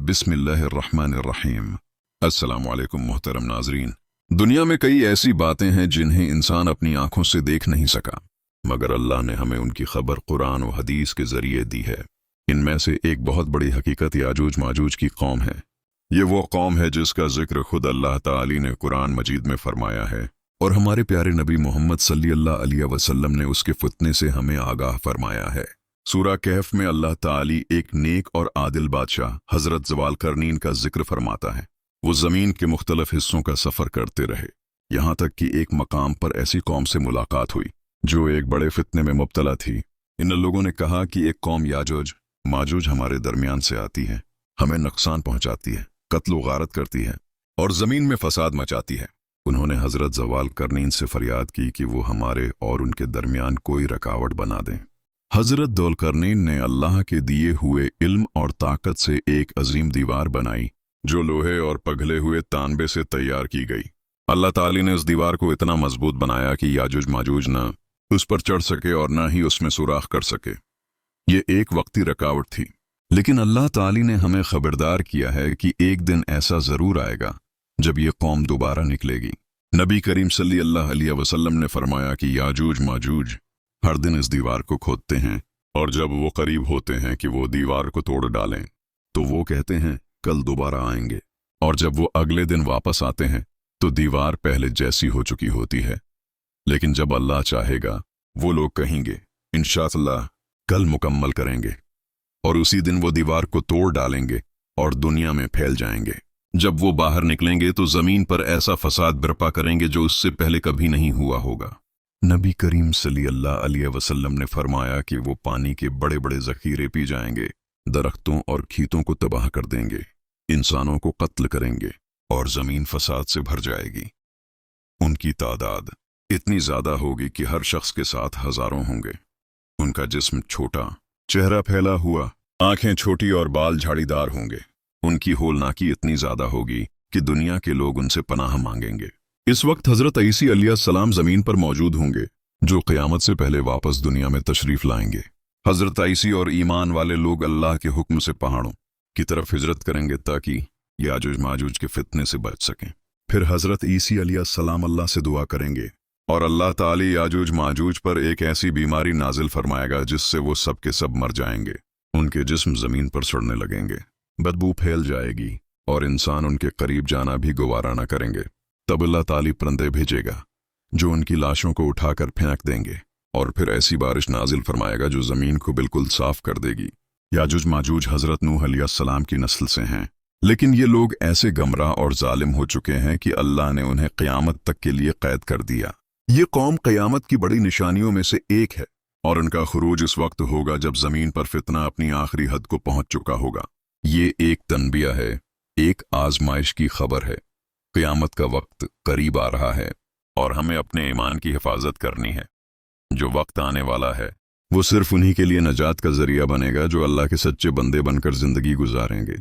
बिस्मिल्लाहिर्रहमानिर्रहीम। अस्सलामु अलैकुम मोहतरम नाजरीन। दुनिया में कई ऐसी बातें हैं जिन्हें इंसान अपनी आंखों से देख नहीं सका, मगर अल्लाह ने हमें उनकी खबर कुरान और हदीस के जरिए दी है। इनमें से एक बहुत बड़ी हकीकत याजूज माजूज की कौम है। ये वो कौम है जिसका जिक्र खुद अल्लाह ताली ने कुरान मजीद में फरमाया है और हमारे प्यारे नबी मोहम्मद सल्लल्लाहु अलैहि वसल्लम ने उसके फितने से हमें आगाह फरमाया है। सूरा कहफ में अल्लाह ताली एक नेक और आदिल बादशाह हजरत ज़वाल करनीन का जिक्र फरमाता है। वो ज़मीन के मुख्तलिफ हिस्सों का सफ़र करते रहे, यहाँ तक कि एक मकाम पर ऐसी कौम से मुलाकात हुई जो एक बड़े फितने में मुब्तला थी। इन लोगों ने कहा कि एक कौम याजूज माजूज हमारे दरमियान से आती है, हमें नुकसान पहुँचाती है, कत्ल व गारत करती है और ज़मीन में फसाद मचाती है। उन्होंने हजरत ज़वाल करनीन से फरियाद की कि वो हमारे और उनके दरमियान कोई रुकावट बना दें। हजरत दुलकरनैन ने अल्लाह के दिए हुए इल्म और ताकत से एक अजीम दीवार बनाई जो लोहे और पघले हुए तांबे से तैयार की गई। अल्लाह ताली ने उस दीवार को इतना मजबूत बनाया कि याजूज माजूज न उस पर चढ़ सके और न ही उसमें सुराख कर सके। ये एक वक्ती रुकावट थी, लेकिन अल्लाह ताली ने हमें खबरदार किया है कि एक दिन ऐसा जरूर आएगा जब ये कौम दोबारा निकलेगी। नबी करीम सल्लल्लाहु अलैहि वसल्लम ने फरमाया कि याजूज माजूज हर दिन इस दीवार को खोदते हैं और जब वो करीब होते हैं कि वो दीवार को तोड़ डालें तो वो कहते हैं कल दोबारा आएंगे, और जब वो अगले दिन वापस आते हैं तो दीवार पहले जैसी हो चुकी होती है। लेकिन जब अल्लाह चाहेगा वो लोग कहेंगे इंशाअल्लाह कल मुकम्मल करेंगे, और उसी दिन वो दीवार को तोड़ डालेंगे और दुनिया में फैल जाएंगे। जब वो बाहर निकलेंगे तो जमीन पर ऐसा फसाद बर्पा करेंगे जो उससे पहले कभी नहीं हुआ होगा। नबी करीम सल्लल्लाहु अलैहि वसल्लम ने फरमाया कि वो पानी के बड़े बड़े जखीरे पी जाएंगे, दरख्तों और खेतों को तबाह कर देंगे, इंसानों को कत्ल करेंगे और जमीन फसाद से भर जाएगी। उनकी तादाद इतनी ज्यादा होगी कि हर शख्स के साथ हजारों होंगे। उनका जिस्म छोटा, चेहरा फैला हुआ, आंखें छोटी और बाल झाड़ीदार होंगे। उनकी होलनाकी इतनी ज्यादा होगी कि दुनिया के लोग उनसे पनाह मांगेंगे। इस वक्त हजरत ईसा अलैहिस्सलाम जमीन पर मौजूद होंगे जो क़यामत से पहले वापस दुनिया में तशरीफ लाएंगे। हजरत ईसा और ईमान वाले लोग अल्लाह के हुक्म से पहाड़ों की तरफ हिजरत करेंगे ताकि याजूज माजूज के फितने से बच सकें। फिर हजरत ईसा अलैहिस्सलाम अल्लाह से दुआ करेंगे और अल्लाह ताली याजूज माजूज पर एक ऐसी बीमारी नाजिल फरमाएगा जिससे वो सब के सब मर जाएंगे। उनके जिस्म जमीन पर सड़ने लगेंगे, बदबू फैल जाएगी और इंसान उनके करीब जाना भी गवारा न करेंगे। तब अल्लाह ताली परिंदे भेजेगा जो उनकी लाशों को उठाकर फेंक देंगे और फिर ऐसी बारिश नाजिल फरमाएगा जो जमीन को बिल्कुल साफ कर देगी। याजूज माजूज हजरत नूह अलैहिस्सलाम की नस्ल से हैं, लेकिन ये लोग ऐसे गमराह और जालिम हो चुके हैं कि अल्लाह ने उन्हें क़यामत तक के लिए कैद कर दिया। ये कौम क़यामत की बड़ी निशानियों में से एक है और उनका खुरूज इस वक्त होगा जब जमीन पर फितना अपनी आखिरी हद को पहुंच चुका होगा। ये एक तनबिया है, एक आजमाइश की खबर है। क़यामत का वक्त करीब आ रहा है और हमें अपने ईमान की हिफाजत करनी है। जो वक्त आने वाला है वो सिर्फ उन्हीं के लिए नजात का जरिया बनेगा जो अल्लाह के सच्चे बंदे बनकर जिंदगी गुजारेंगे।